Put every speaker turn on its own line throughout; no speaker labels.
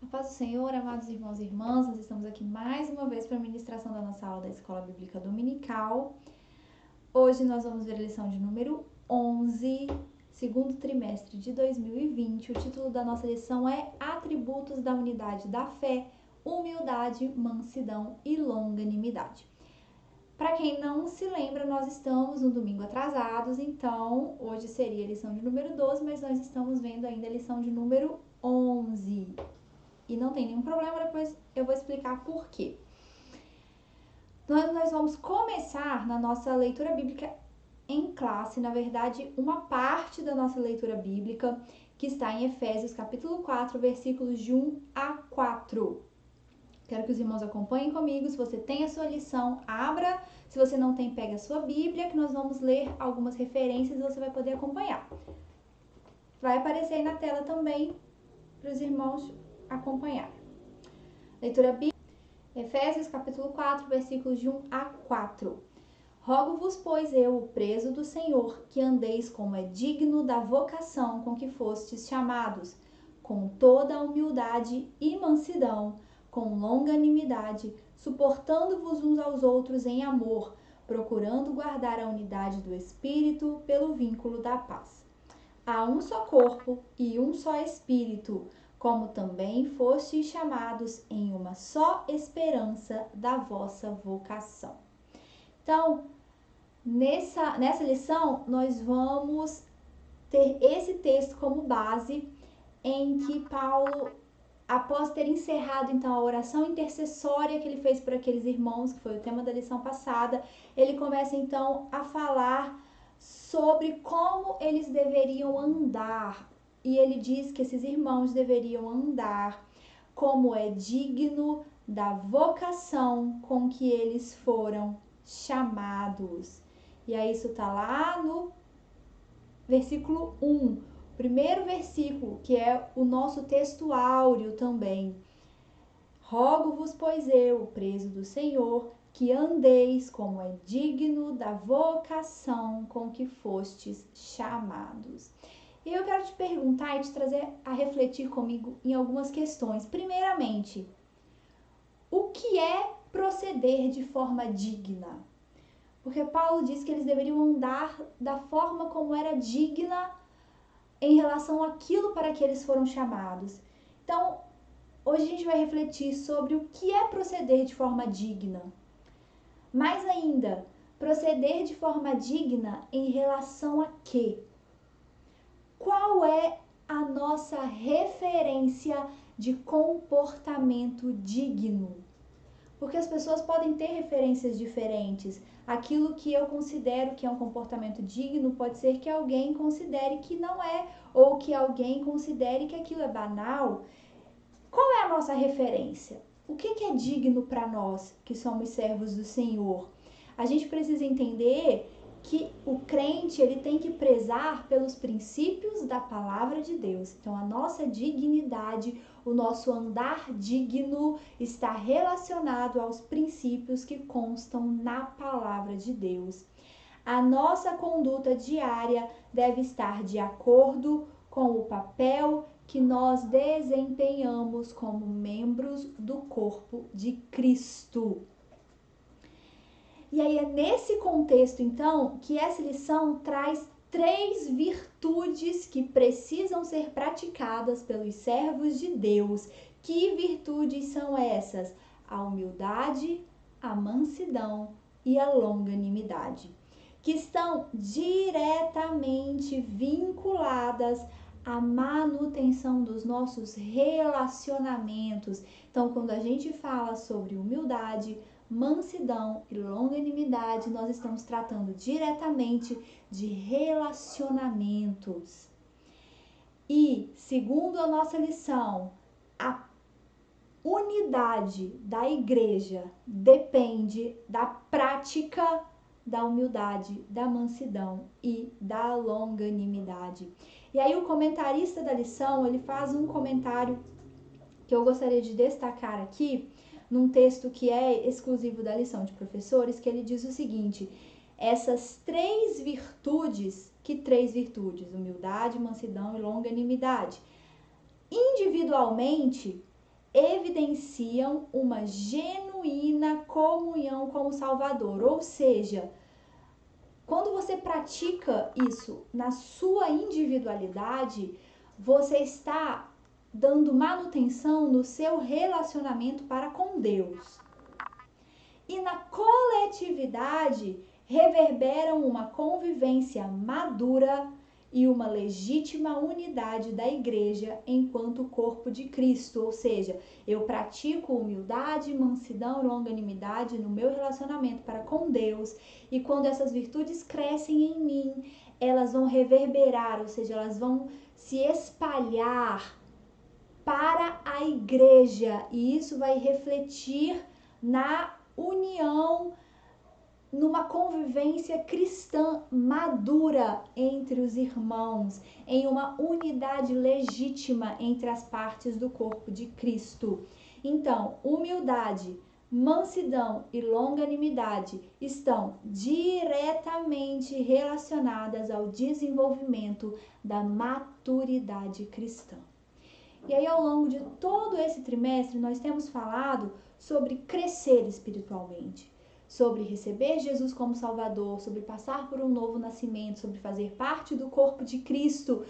A paz do Senhor, amados irmãos e irmãs, nós estamos aqui mais uma vez para a ministração da nossa aula da Escola Bíblica Dominical. Hoje nós vamos ver a lição de número 11, segundo trimestre de 2020. O título da nossa lição é Atributos da Unidade da Fé, Humildade, Mansidão e Longanimidade. Para quem não se lembra, nós estamos no domingo atrasados, então hoje seria a lição de número 12, mas nós estamos vendo ainda a lição de número 11. E não tem nenhum problema, depois eu vou explicar por quê. Nós vamos começar na nossa leitura bíblica em classe, na verdade, uma parte da nossa leitura bíblica que está em Efésios capítulo 4, versículos de 1 a 4. Quero que os irmãos acompanhem comigo. Se você tem a sua lição, abra. Se você não tem, pega a sua Bíblia, que nós vamos ler algumas referências e você vai poder acompanhar. Vai aparecer aí na tela também para os irmãos acompanhar. Leitura bíblica, Efésios capítulo 4, versículos de 1 a 4. Rogo-vos, pois eu, preso do Senhor, que andeis como é digno da vocação com que fostes chamados, com toda a humildade e mansidão, com longanimidade, suportando-vos uns aos outros em amor, procurando guardar a unidade do Espírito pelo vínculo da paz. Há um só corpo e um só Espírito, como também fostes chamados em uma só esperança da vossa vocação. Então, nessa lição, nós vamos ter esse texto como base, em que Paulo, após ter encerrado então a oração intercessória que ele fez por aqueles irmãos, que foi o tema da lição passada, ele começa então a falar sobre como eles deveriam andar. E ele diz que esses irmãos deveriam andar como é digno da vocação com que eles foram chamados. E aí isso está lá no versículo 1, primeiro versículo, que é o nosso texto áureo também. Rogo-vos, pois eu, preso do Senhor, que andeis como é digno da vocação com que fostes chamados. E eu quero te perguntar e te trazer a refletir comigo em algumas questões. Primeiramente, o que é proceder de forma digna? Porque Paulo diz que eles deveriam andar da forma como era digna em relação àquilo para que eles foram chamados. Então, hoje a gente vai refletir sobre o que é proceder de forma digna. Mais ainda, proceder de forma digna em relação a quê? Qual é a nossa referência de comportamento digno? Porque as pessoas podem ter referências diferentes. Aquilo que eu considero que é um comportamento digno pode ser que alguém considere que não é, ou que alguém considere que aquilo é banal. Qual é a nossa referência? O que é digno para nós que somos servos do Senhor? A gente precisa entender que o crente ele tem que prezar pelos princípios da palavra de Deus. Então, a nossa dignidade, o nosso andar digno está relacionado aos princípios que constam na palavra de Deus. A nossa conduta diária deve estar de acordo com o papel que nós desempenhamos como membros do corpo de Cristo. E aí é nesse contexto, então, que essa lição traz 3 virtudes que precisam ser praticadas pelos servos de Deus. Que virtudes são essas? A humildade, a mansidão e a longanimidade, que estão diretamente vinculadas à manutenção dos nossos relacionamentos. Então, quando a gente fala sobre humildade, mansidão e longanimidade, nós estamos tratando diretamente de relacionamentos. E, segundo a nossa lição, a unidade da igreja depende da prática da humildade, da mansidão e da longanimidade. E aí o comentarista da lição, ele faz um comentário que eu gostaria de destacar aqui, num texto que é exclusivo da lição de professores, que ele diz o seguinte: essas 3 virtudes, que 3 virtudes? Humildade, mansidão e longanimidade. Individualmente, evidenciam uma genuína comunhão com o Salvador. Ou seja, quando você pratica isso na sua individualidade, você está dando manutenção no seu relacionamento para com Deus. E na coletividade, reverberam uma convivência madura e uma legítima unidade da igreja enquanto corpo de Cristo. Ou seja, eu pratico humildade, mansidão e longanimidade no meu relacionamento para com Deus. E quando essas virtudes crescem em mim, elas vão reverberar, ou seja, elas vão se espalhar para a igreja. E isso vai refletir na união, numa convivência cristã madura entre os irmãos, em uma unidade legítima entre as partes do corpo de Cristo. Então, humildade, mansidão e longanimidade estão diretamente relacionadas ao desenvolvimento da maturidade cristã. E aí, ao longo de todo esse trimestre, nós temos falado sobre crescer espiritualmente, sobre receber Jesus como Salvador, sobre passar por um novo nascimento, sobre fazer parte do corpo de Cristo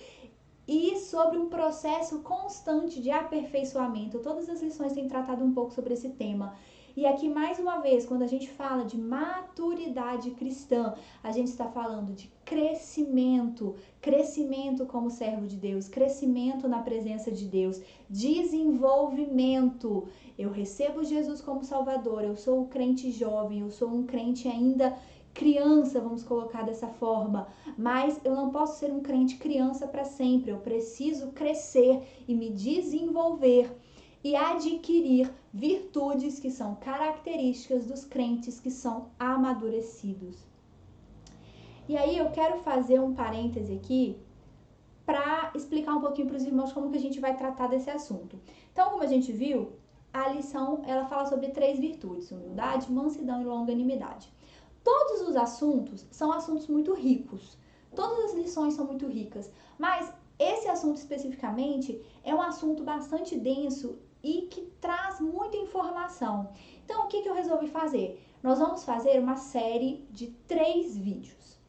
e sobre um processo constante de aperfeiçoamento. Todas as lições têm tratado um pouco sobre esse tema. E aqui, mais uma vez, quando a gente fala de maturidade cristã, a gente está falando de crescimento, crescimento como servo de Deus, crescimento na presença de Deus, desenvolvimento. Eu recebo Jesus como Salvador, eu sou um crente jovem, eu sou um crente ainda criança, vamos colocar dessa forma, mas eu não posso ser um crente criança para sempre, eu preciso crescer e me desenvolver e adquirir virtudes que são características dos crentes que são amadurecidos. E aí eu quero fazer um parêntese aqui para explicar um pouquinho para os irmãos como que a gente vai tratar desse assunto. Então, como a gente viu, a lição ela fala sobre 3 virtudes: humildade, mansidão e longanimidade. Todos os assuntos são assuntos muito ricos, todas as lições são muito ricas, mas esse assunto especificamente é um assunto bastante denso e que traz muita informação. Então, o que eu resolvi fazer? Nós vamos fazer uma série de 3 vídeos.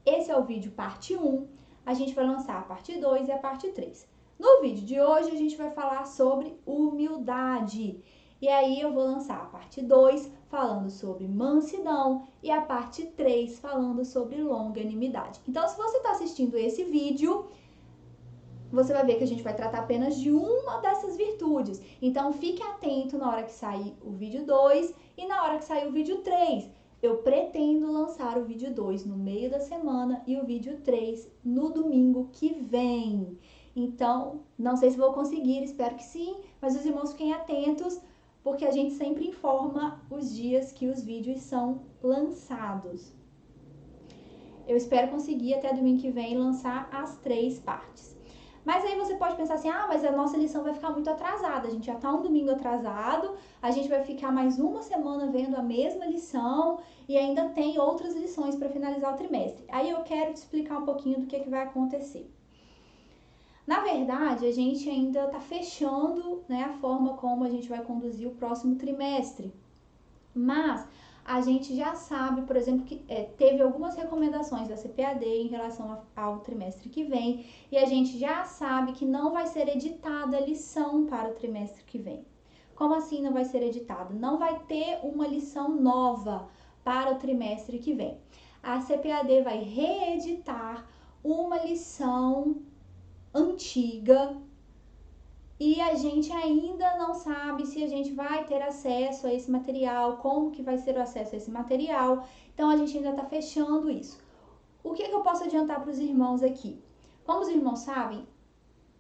Esse é o vídeo parte 1, a gente vai lançar a parte 2 e a parte 3. No vídeo de hoje, a gente vai falar sobre humildade. E aí, eu vou lançar a parte 2 falando sobre mansidão e a parte 3 falando sobre longanimidade. Então, se você está assistindo esse vídeo, você vai ver que a gente vai tratar apenas de uma dessas virtudes. Então, fique atento na hora que sair o vídeo 2 e na hora que sair o vídeo 3. Eu pretendo lançar o vídeo 2 no meio da semana e o vídeo 3 no domingo que vem. Então, não sei se vou conseguir, espero que sim, mas os irmãos fiquem atentos, porque a gente sempre informa os dias que os vídeos são lançados. Eu espero conseguir até domingo que vem lançar as 3 partes. Mas aí você pode pensar assim, mas a nossa lição vai ficar muito atrasada, a gente já está um domingo atrasado, a gente vai ficar mais uma semana vendo a mesma lição e ainda tem outras lições para finalizar o trimestre. Aí eu quero te explicar um pouquinho do que vai acontecer. Na verdade, a gente ainda está fechando, né, a forma como a gente vai conduzir o próximo trimestre, mas a gente já sabe, por exemplo, que teve algumas recomendações da CPAD em relação ao trimestre que vem, e a gente já sabe que não vai ser editada a lição para o trimestre que vem. Como assim não vai ser editada? Não vai ter uma lição nova para o trimestre que vem. A CPAD vai reeditar uma lição antiga, e a gente ainda não sabe se a gente vai ter acesso a esse material, como que vai ser o acesso a esse material. Então, a gente ainda está fechando isso. O que eu posso adiantar para os irmãos aqui? Como os irmãos sabem,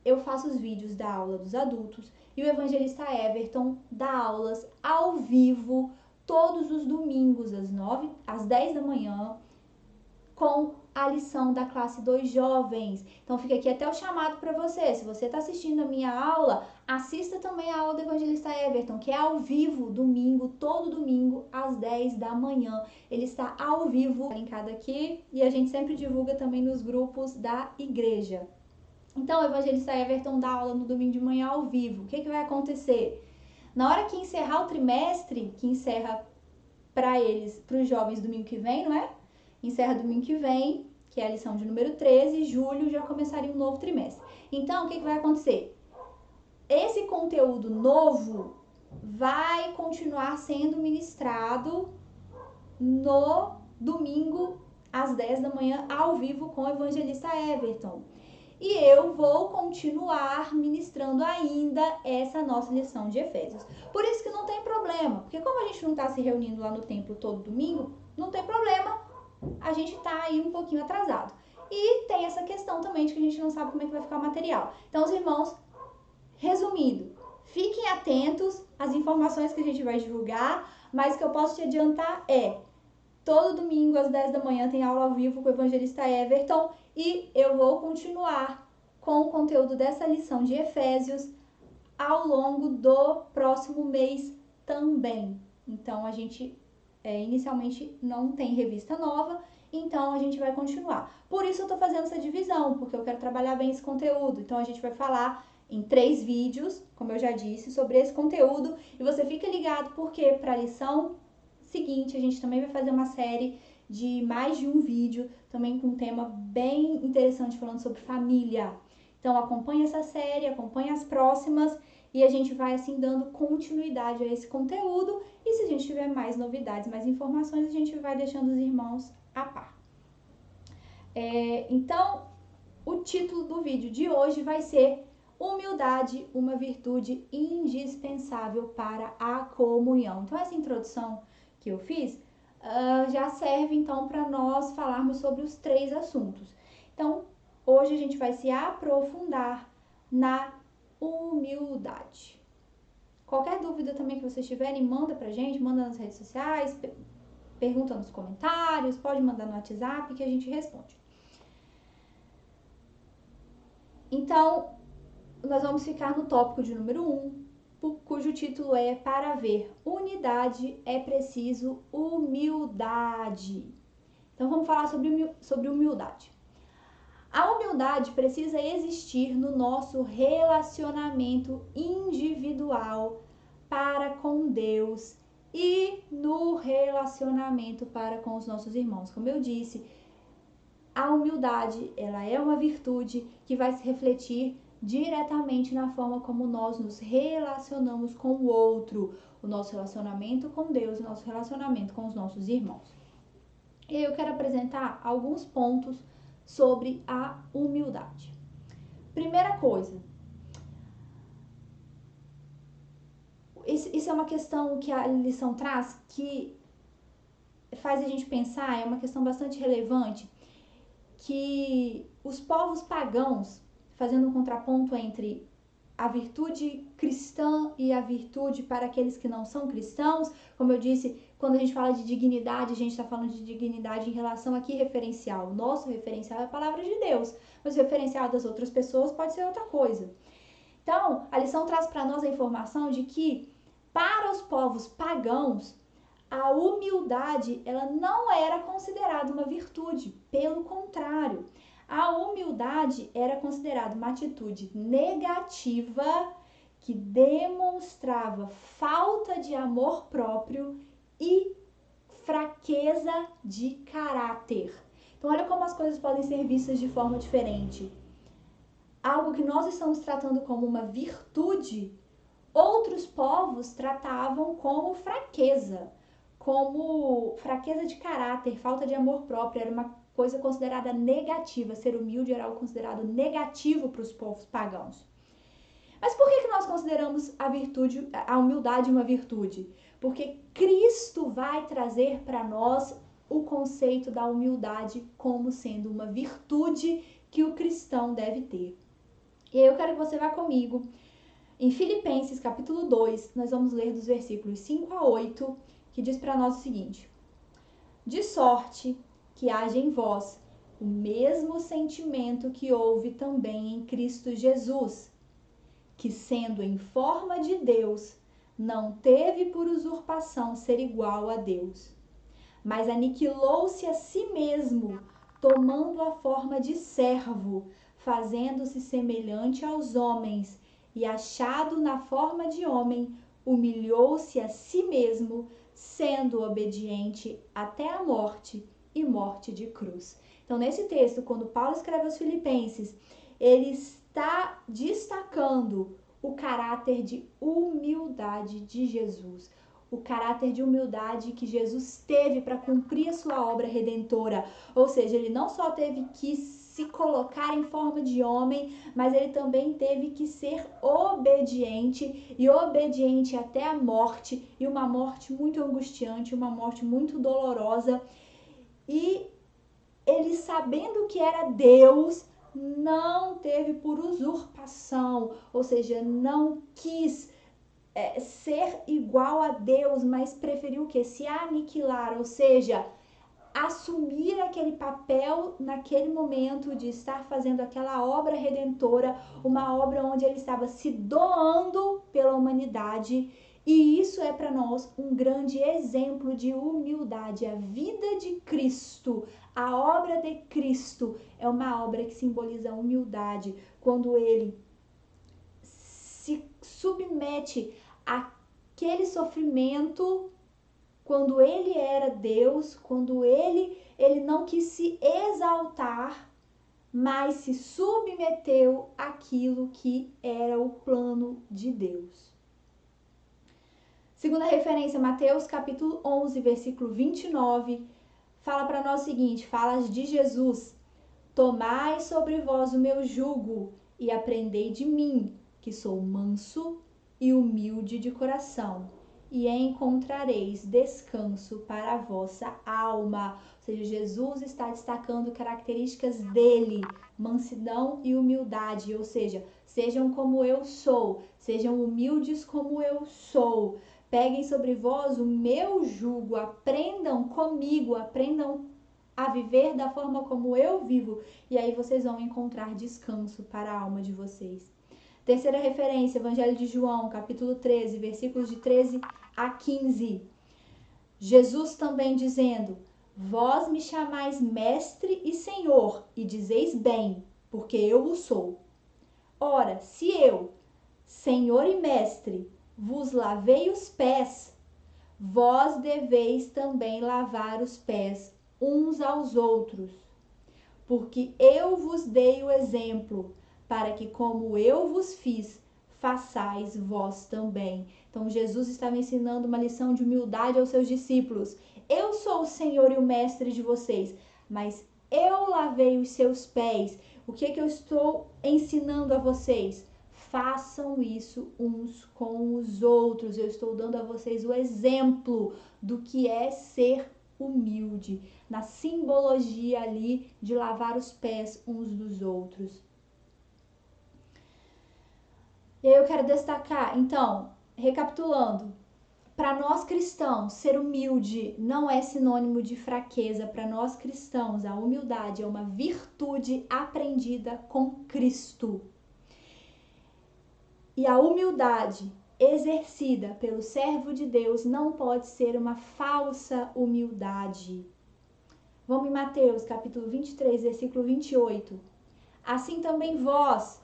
eu faço os vídeos da aula dos adultos e o evangelista Everton dá aulas ao vivo todos os domingos, às 10 da manhã, com a lição da classe 2 jovens. Então fica aqui até o chamado para você. Se você está assistindo a minha aula, assista também a aula do evangelista Everton, que é ao vivo, domingo, todo domingo, às 10 da manhã. Ele está ao vivo, linkado aqui, e a gente sempre divulga também nos grupos da igreja. Então, o evangelista Everton dá aula no domingo de manhã ao vivo. O que vai acontecer? Na hora que encerrar o trimestre, que encerra para eles, para os jovens domingo que vem, não é? Encerra domingo que vem, que é a lição de número 13, julho já começaria um novo trimestre. Então, o que vai acontecer? Esse conteúdo novo vai continuar sendo ministrado no domingo às 10 da manhã, ao vivo, com o evangelista Everton. E eu vou continuar ministrando ainda essa nossa lição de Efésios. Por isso que não tem problema, porque como a gente não está se reunindo lá no templo todo domingo, não tem problema, a gente está aí um pouquinho atrasado. E tem essa questão também de que a gente não sabe como é que vai ficar o material. Então, os irmãos, resumindo, fiquem atentos às informações que a gente vai divulgar, mas o que eu posso te adiantar é: todo domingo às 10 da manhã tem aula ao vivo com o evangelista Everton e eu vou continuar com o conteúdo dessa lição de Efésios ao longo do próximo mês também. Então, a gente inicialmente não tem revista nova, então a gente vai continuar. Por isso eu tô fazendo essa divisão, porque eu quero trabalhar bem esse conteúdo. Então, a gente vai falar em 3 vídeos, como eu já disse, sobre esse conteúdo. E você fica ligado, porque para a lição seguinte, a gente também vai fazer uma série de mais de um vídeo, também com um tema bem interessante, falando sobre família. Então, acompanhe essa série, acompanhe as próximas, e a gente vai, assim, dando continuidade a esse conteúdo. E se a gente tiver mais novidades, mais informações, a gente vai deixando os irmãos a par. Então, o título do vídeo de hoje vai ser Humildade, uma virtude indispensável para a comunhão. Então, essa introdução que eu fiz já serve, então, para nós falarmos sobre os 3 assuntos. Então, hoje a gente vai se aprofundar na humildade. Qualquer dúvida também que vocês tiverem, manda pra gente, manda nas redes sociais, pergunta nos comentários, pode mandar no WhatsApp que a gente responde. Então, nós vamos ficar no tópico de número 1, cujo título é: para ver unidade é preciso humildade. Então, vamos falar sobre humildade. A humildade precisa existir no nosso relacionamento individual para com Deus e no relacionamento para com os nossos irmãos. Como eu disse, a humildade, ela é uma virtude que vai se refletir diretamente na forma como nós nos relacionamos com o outro, o nosso relacionamento com Deus, o nosso relacionamento com os nossos irmãos. E eu quero apresentar alguns pontos sobre a humildade. Primeira coisa, isso é uma questão que a lição traz, que faz a gente pensar, é uma questão bastante relevante, que os povos pagãos, fazendo um contraponto entre a virtude cristã e a virtude para aqueles que não são cristãos, como eu disse, quando a gente fala de dignidade, a gente está falando de dignidade em relação aqui referencial. O nosso referencial é a palavra de Deus, mas o referencial das outras pessoas pode ser outra coisa. Então, a lição traz para nós a informação de que, para os povos pagãos, a humildade, ela não era considerada uma virtude, pelo contrário, a humildade era considerada uma atitude negativa que demonstrava falta de amor próprio e fraqueza de caráter. Então, olha como as coisas podem ser vistas de forma diferente. Algo que nós estamos tratando como uma virtude, outros povos tratavam como fraqueza de caráter, falta de amor próprio, era uma coisa considerada negativa. Ser humilde era algo considerado negativo para os povos pagãos. Mas por que nós consideramos a humildade uma virtude? Porque Cristo vai trazer para nós o conceito da humildade como sendo uma virtude que o cristão deve ter. E aí eu quero que você vá comigo em Filipenses capítulo 2, nós vamos ler dos versículos 5 a 8, que diz para nós o seguinte: de sorte que haja em vós o mesmo sentimento que houve também em Cristo Jesus, que sendo em forma de Deus, não teve por usurpação ser igual a Deus, mas aniquilou-se a si mesmo, tomando a forma de servo, fazendo-se semelhante aos homens, e achado na forma de homem, humilhou-se a si mesmo, sendo obediente até a morte e morte de cruz. Então, nesse texto, quando Paulo escreve aos Filipenses, ele está destacando o caráter de humildade de Jesus. O caráter de humildade que Jesus teve para cumprir a sua obra redentora. Ou seja, ele não só teve que se colocar em forma de homem, mas ele também teve que ser obediente, e obediente até a morte, e uma morte muito angustiante, uma morte muito dolorosa. E ele, sabendo que era Deus, não teve por usurpação, ou seja, não quis ser igual a Deus, mas preferiu o quê? Se aniquilar, ou seja, assumir aquele papel naquele momento de estar fazendo aquela obra redentora, uma obra onde ele estava se doando pela humanidade. E isso é para nós um grande exemplo de humildade. A vida de Cristo, a obra de Cristo é uma obra que simboliza a humildade, quando ele se submete àquele sofrimento, quando ele era Deus, quando ele não quis se exaltar, mas se submeteu àquilo que era o plano de Deus. Segunda referência, Mateus capítulo 11, versículo 29, fala para nós o seguinte, fala de Jesus: tomai sobre vós o meu jugo e aprendei de mim, que sou manso e humilde de coração, e encontrareis descanso para a vossa alma. Ou seja, Jesus está destacando características dele, mansidão e humildade, ou seja, sejam como eu sou, sejam humildes como eu sou. Peguem sobre vós o meu jugo, aprendam comigo, aprendam a viver da forma como eu vivo, e aí vocês vão encontrar descanso para a alma de vocês. Terceira referência, Evangelho de João, capítulo 13, versículos de 13 a 15. Jesus também dizendo: vós me chamais mestre e senhor, e dizeis bem, porque eu o sou. Ora, se eu, senhor e mestre, vos lavei os pés, vós deveis também lavar os pés uns aos outros, porque eu vos dei o exemplo, para que como eu vos fiz, façais vós também. Então Jesus estava ensinando uma lição de humildade aos seus discípulos. Eu sou o Senhor e o mestre de vocês, mas eu lavei os seus pés. O que eu estou ensinando a vocês? Façam isso uns com os outros. Eu estou dando a vocês o exemplo do que é ser humilde, na simbologia ali de lavar os pés uns dos outros. E aí eu quero destacar, então, recapitulando, para nós cristãos, ser humilde não é sinônimo de fraqueza. Para nós cristãos, a humildade é uma virtude aprendida com Cristo. E a humildade exercida pelo servo de Deus não pode ser uma falsa humildade. Vamos em Mateus, capítulo 23, versículo 28. Assim também vós,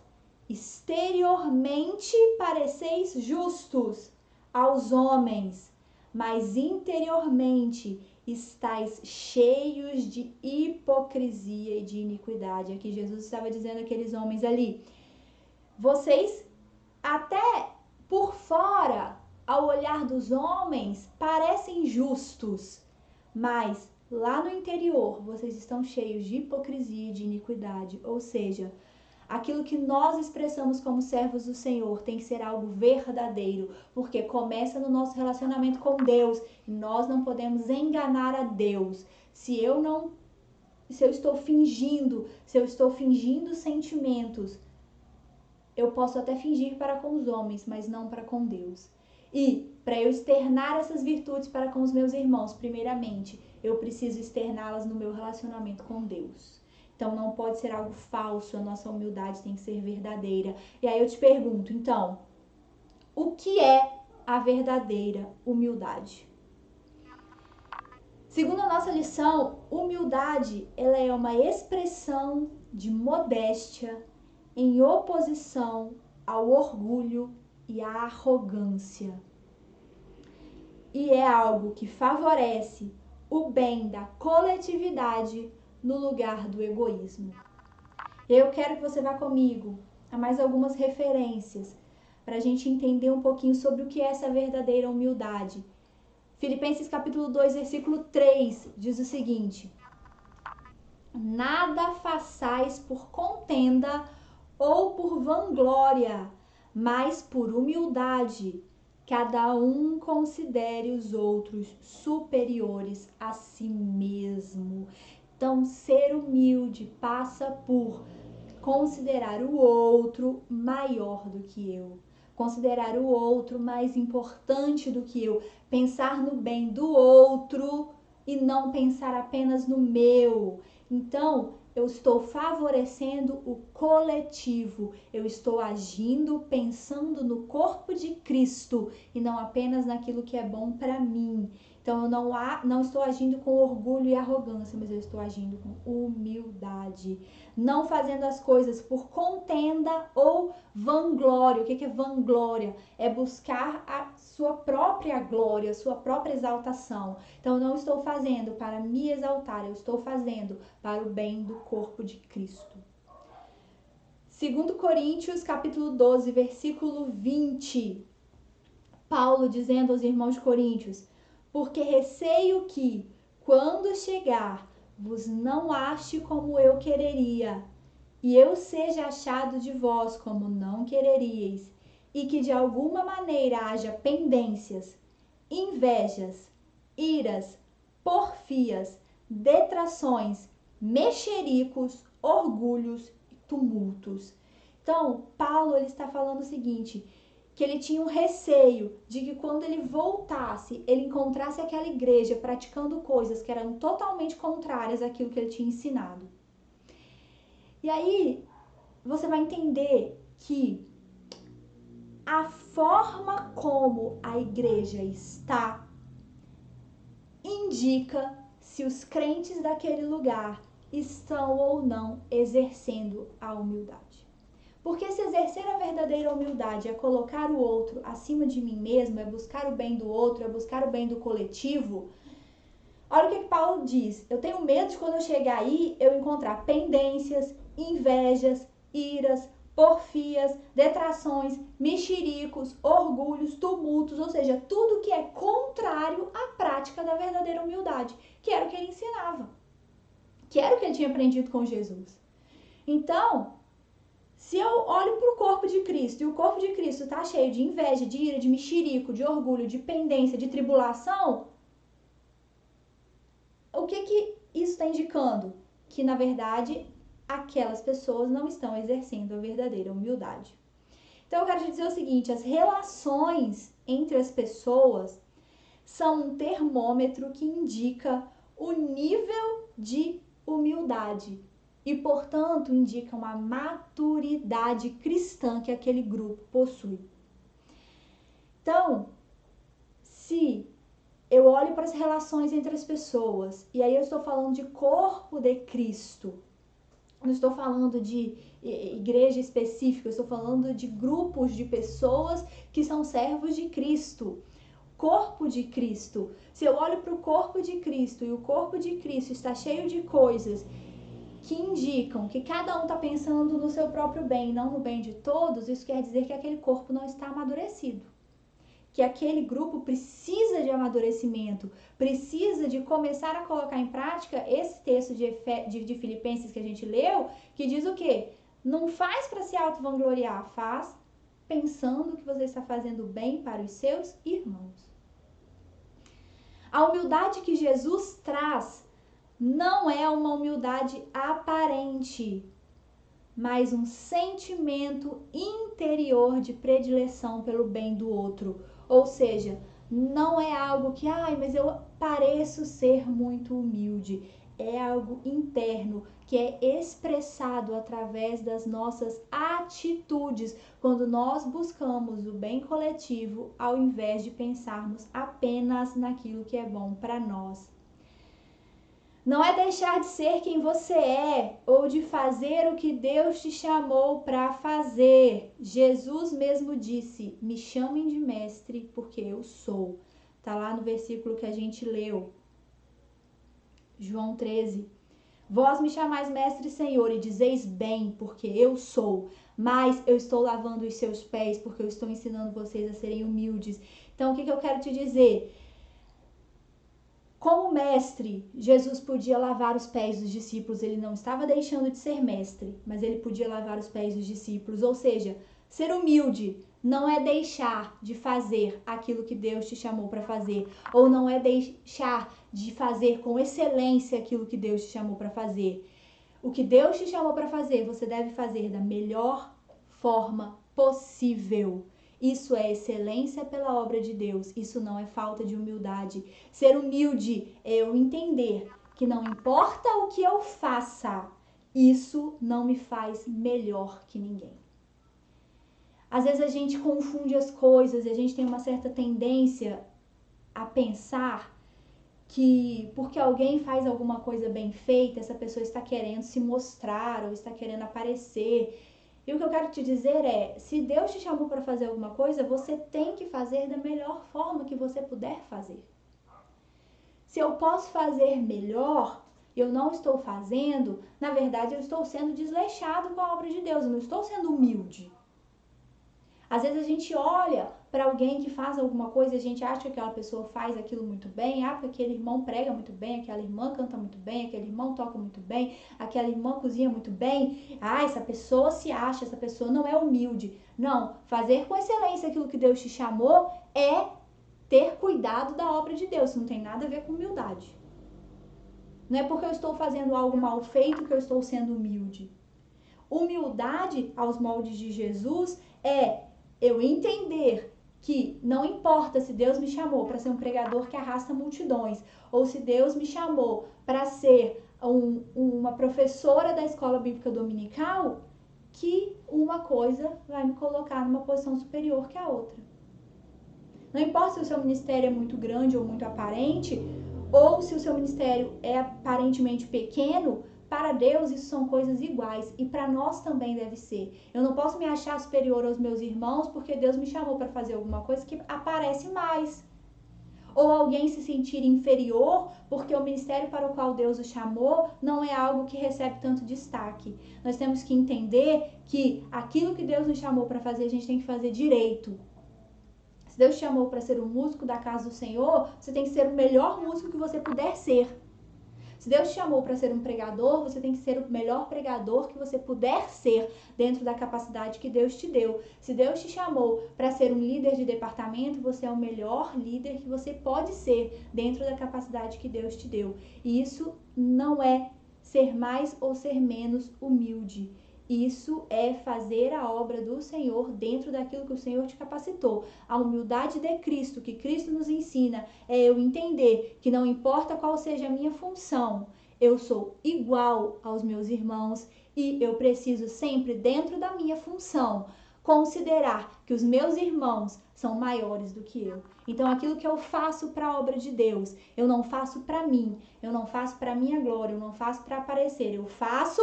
exteriormente pareceis justos aos homens, mas interiormente estáis cheios de hipocrisia e de iniquidade. Aqui Jesus estava dizendo àqueles homens ali: vocês até por fora, ao olhar dos homens, parecem justos, mas lá no interior vocês estão cheios de hipocrisia e de iniquidade. Ou seja, aquilo que nós expressamos como servos do Senhor tem que ser algo verdadeiro, porque começa no nosso relacionamento com Deus. E nós não podemos enganar a Deus. Se eu estou fingindo sentimentos, eu posso até fingir para com os homens, mas não para com Deus. E para eu externar essas virtudes para com os meus irmãos, primeiramente, eu preciso externá-las no meu relacionamento com Deus. Então não pode ser algo falso, a nossa humildade tem que ser verdadeira. E aí eu te pergunto, então, o que é a verdadeira humildade? Segundo a nossa lição, humildade, ela é uma expressão de modéstia em oposição ao orgulho e à arrogância. e é algo que favorece o bem da coletividade no lugar do egoísmo. Eu quero que você vá comigo a mais algumas referências para a gente entender um pouquinho sobre o que é essa verdadeira humildade. Filipenses capítulo 2, versículo 3 diz o seguinte: nada façais por contenda ou por vanglória, mas por humildade, cada um considere os outros superiores a si mesmo. Então, ser humilde passa por considerar o outro maior do que eu, considerar o outro mais importante do que eu, pensar no bem do outro e não pensar apenas no meu. Então, eu estou favorecendo o coletivo, eu estou agindo pensando no corpo de Cristo e não apenas naquilo que é bom para mim. Então, eu não estou agindo com orgulho e arrogância, mas eu estou agindo com humildade. Não fazendo as coisas por contenda ou vanglória. O que é vanglória? É buscar a sua própria glória, a sua própria exaltação. Então, eu não estou fazendo para me exaltar, eu estou fazendo para o bem do corpo de Cristo. 2 Coríntios, capítulo 12, versículo 20. Paulo dizendo aos irmãos de Coríntios: porque receio que, quando chegar, vos não ache como eu quereria, e eu seja achado de vós como não quereríeis, e que de alguma maneira haja pendências, invejas, iras, porfias, detrações, mexericos, orgulhos e tumultos. Então, Paulo ele está falando o seguinte, que ele tinha um receio de que quando ele voltasse, ele encontrasse aquela igreja praticando coisas que eram totalmente contrárias àquilo que ele tinha ensinado. E aí, você vai entender que a forma como a igreja está indica se os crentes daquele lugar estão ou não exercendo a humildade. Porque se exercer a verdadeira humildade é colocar o outro acima de mim mesmo, é buscar o bem do outro, é buscar o bem do coletivo, olha o que Paulo diz: eu tenho medo de quando eu chegar aí, eu encontrar pendências, invejas, iras, porfias, detrações, mexericos, orgulhos, tumultos, ou seja, tudo que é contrário à prática da verdadeira humildade, que era o que ele ensinava, que era o que ele tinha aprendido com Jesus. Então, se eu olho para o corpo de Cristo e o corpo de Cristo está cheio de inveja, de ira, de mexerico, de orgulho, de pendência, de tribulação, o que isso está indicando? Que, na verdade, aquelas pessoas não estão exercendo a verdadeira humildade. Então, eu quero te dizer o seguinte, as relações entre as pessoas são um termômetro que indica o nível de humildade e, portanto, indicam a maturidade cristã que aquele grupo possui. Então, se eu olho para as relações entre as pessoas, e aí eu estou falando de corpo de Cristo, não estou falando de igreja específica, eu estou falando de grupos de pessoas que são servos de Cristo. Corpo de Cristo. Se eu olho para o corpo de Cristo e o corpo de Cristo está cheio de coisas que indicam que cada um está pensando no seu próprio bem, não no bem de todos, isso quer dizer que aquele corpo não está amadurecido. Que aquele grupo precisa de amadurecimento, precisa de começar a colocar em prática esse texto de Filipenses que a gente leu, que diz o quê? Não faz para se auto-vangloriar, faz pensando que você está fazendo bem para os seus irmãos. A humildade que Jesus traz não é uma humildade aparente, mas um sentimento interior de predileção pelo bem do outro. Ou seja, não é algo que, mas eu pareço ser muito humilde. É algo interno que é expressado através das nossas atitudes, quando nós buscamos o bem coletivo ao invés de pensarmos apenas naquilo que é bom para nós. Não é deixar de ser quem você é ou de fazer o que Deus te chamou para fazer. Jesus mesmo disse: me chamem de mestre porque eu sou. Está lá no versículo que a gente leu, João 13. Vós me chamais mestre e senhor e dizeis bem, porque eu sou, mas eu estou lavando os seus pés, porque eu estou ensinando vocês a serem humildes. Então, o que eu quero te dizer? Como mestre, Jesus podia lavar os pés dos discípulos, ele não estava deixando de ser mestre, mas ele podia lavar os pés dos discípulos, ou seja, ser humilde não é deixar de fazer aquilo que Deus te chamou para fazer, ou não é deixar de fazer com excelência aquilo que Deus te chamou para fazer. O que Deus te chamou para fazer, você deve fazer da melhor forma possível. Isso é excelência pela obra de Deus, isso não é falta de humildade. Ser humilde é eu entender que não importa o que eu faça, isso não me faz melhor que ninguém. Às vezes a gente confunde as coisas e a gente tem uma certa tendência a pensar que porque alguém faz alguma coisa bem feita, essa pessoa está querendo se mostrar ou está querendo aparecer. E o que eu quero te dizer é, se Deus te chamou para fazer alguma coisa, você tem que fazer da melhor forma que você puder fazer. Se eu posso fazer melhor, eu não estou fazendo, na verdade eu estou sendo desleixado com a obra de Deus, eu não estou sendo humilde. Às vezes a gente olha para alguém que faz alguma coisa e a gente acha que aquela pessoa faz aquilo muito bem, porque aquele irmão prega muito bem, aquela irmã canta muito bem, aquele irmão toca muito bem, aquela irmã cozinha muito bem. Essa pessoa se acha, essa pessoa não é humilde. Não, fazer com excelência aquilo que Deus te chamou é ter cuidado da obra de Deus, não tem nada a ver com humildade. Não é porque eu estou fazendo algo mal feito que eu estou sendo humilde. Humildade aos moldes de Jesus é eu entender que não importa se Deus me chamou para ser um pregador que arrasta multidões, ou se Deus me chamou para ser uma professora da escola bíblica dominical, que uma coisa vai me colocar numa posição superior que a outra. Não importa se o seu ministério é muito grande ou muito aparente, ou se o seu ministério é aparentemente pequeno, para Deus isso são coisas iguais e para nós também deve ser. Eu não posso me achar superior aos meus irmãos porque Deus me chamou para fazer alguma coisa que aparece mais. Ou alguém se sentir inferior porque o ministério para o qual Deus o chamou não é algo que recebe tanto destaque. Nós temos que entender que aquilo que Deus nos chamou para fazer, a gente tem que fazer direito. Se Deus te chamou para ser um músico da casa do Senhor, você tem que ser o melhor músico que você puder ser. Se Deus te chamou para ser um pregador, você tem que ser o melhor pregador que você puder ser dentro da capacidade que Deus te deu. Se Deus te chamou para ser um líder de departamento, você é o melhor líder que você pode ser dentro da capacidade que Deus te deu. E isso não é ser mais ou ser menos humilde. Isso é fazer a obra do Senhor dentro daquilo que o Senhor te capacitou. A humildade de Cristo, que Cristo nos ensina, é eu entender que não importa qual seja a minha função, eu sou igual aos meus irmãos e eu preciso sempre, dentro da minha função, considerar que os meus irmãos são maiores do que eu. Então, aquilo que eu faço para a obra de Deus, eu não faço para mim, eu não faço para a minha glória, eu não faço para aparecer, eu faço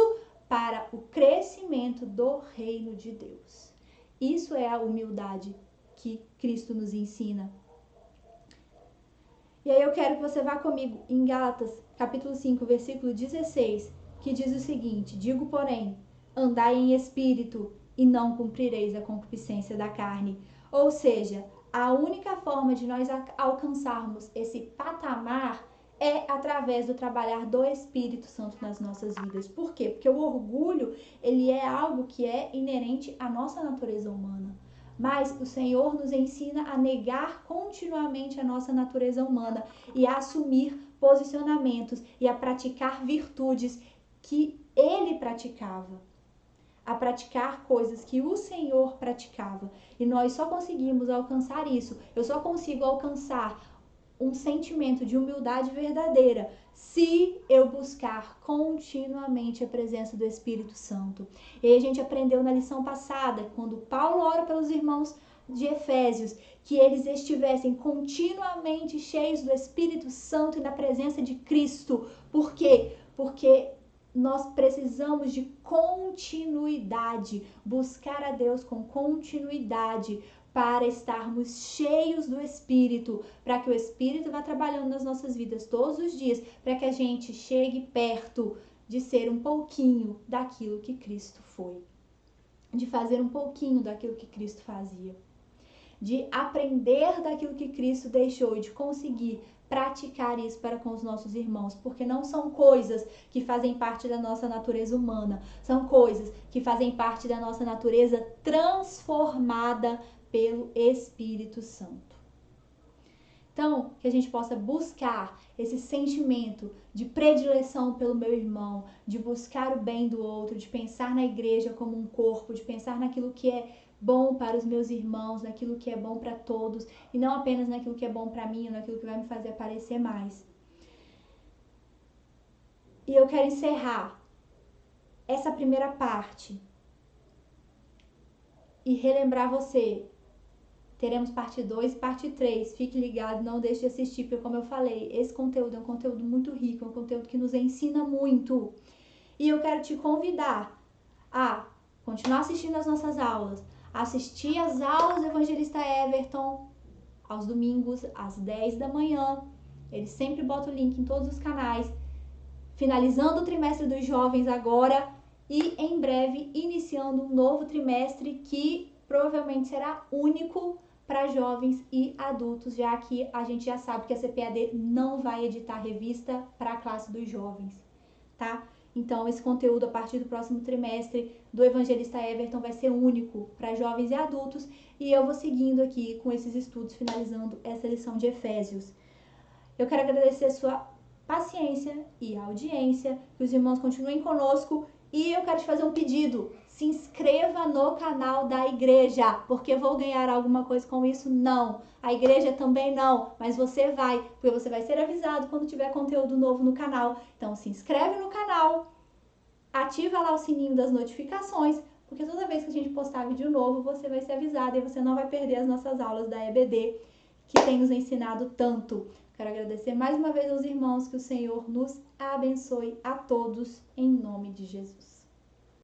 para o crescimento do reino de Deus. Isso é a humildade que Cristo nos ensina. E aí eu quero que você vá comigo em Gálatas, capítulo 5, versículo 16, que diz o seguinte: digo, porém, andai em espírito e não cumprireis a concupiscência da carne. Ou seja, a única forma de nós alcançarmos esse patamar é através do trabalhar do Espírito Santo nas nossas vidas. Por quê? Porque o orgulho, ele é algo que é inerente à nossa natureza humana. Mas o Senhor nos ensina a negar continuamente a nossa natureza humana e a assumir posicionamentos e a praticar virtudes que Ele praticava. A praticar coisas que o Senhor praticava. E nós só conseguimos alcançar isso. Eu só consigo alcançar um sentimento de humildade verdadeira se eu buscar continuamente a presença do Espírito Santo. E aí a gente aprendeu na lição passada, quando Paulo ora pelos irmãos de Efésios, que eles estivessem continuamente cheios do Espírito Santo e da presença de Cristo. Por quê? Porque nós precisamos de continuidade, buscar a Deus com continuidade, para estarmos cheios do Espírito, para que o Espírito vá trabalhando nas nossas vidas todos os dias, para que a gente chegue perto de ser um pouquinho daquilo que Cristo foi, de fazer um pouquinho daquilo que Cristo fazia, de aprender daquilo que Cristo deixou e de conseguir praticar isso para com os nossos irmãos, porque não são coisas que fazem parte da nossa natureza humana, são coisas que fazem parte da nossa natureza transformada pelo Espírito Santo. Então, que a gente possa buscar esse sentimento de predileção pelo meu irmão, de buscar o bem do outro, de pensar na igreja como um corpo, de pensar naquilo que é bom para os meus irmãos, naquilo que é bom para todos, e não apenas naquilo que é bom para mim, ou naquilo que vai me fazer aparecer mais. E eu quero encerrar essa primeira parte e relembrar você. Teremos parte 2 e parte 3. Fique ligado, não deixe de assistir, porque como eu falei, esse conteúdo é um conteúdo muito rico, é um conteúdo que nos ensina muito. E eu quero te convidar a continuar assistindo as nossas aulas, assistir as aulas do Evangelista Everton aos domingos, às 10 da manhã. Ele sempre bota o link em todos os canais. Finalizando o trimestre dos jovens agora e em breve iniciando um novo trimestre que provavelmente será único para jovens e adultos, já que a gente já sabe que a CPAD não vai editar revista para a classe dos jovens, tá? Então, esse conteúdo a partir do próximo trimestre do Evangelista Everton vai ser único para jovens e adultos, e eu vou seguindo aqui com esses estudos, finalizando essa lição de Efésios. Eu quero agradecer a sua paciência e audiência, que os irmãos continuem conosco, e eu quero te fazer um pedido: se inscreva no canal da igreja, porque vou ganhar alguma coisa com isso? Não. A igreja também não, mas você vai, porque você vai ser avisado quando tiver conteúdo novo no canal. Então se inscreve no canal, ativa lá o sininho das notificações, porque toda vez que a gente postar vídeo novo, você vai ser avisado e você não vai perder as nossas aulas da EBD, que tem nos ensinado tanto. Quero agradecer mais uma vez aos irmãos, que o Senhor nos abençoe a todos, em nome de Jesus.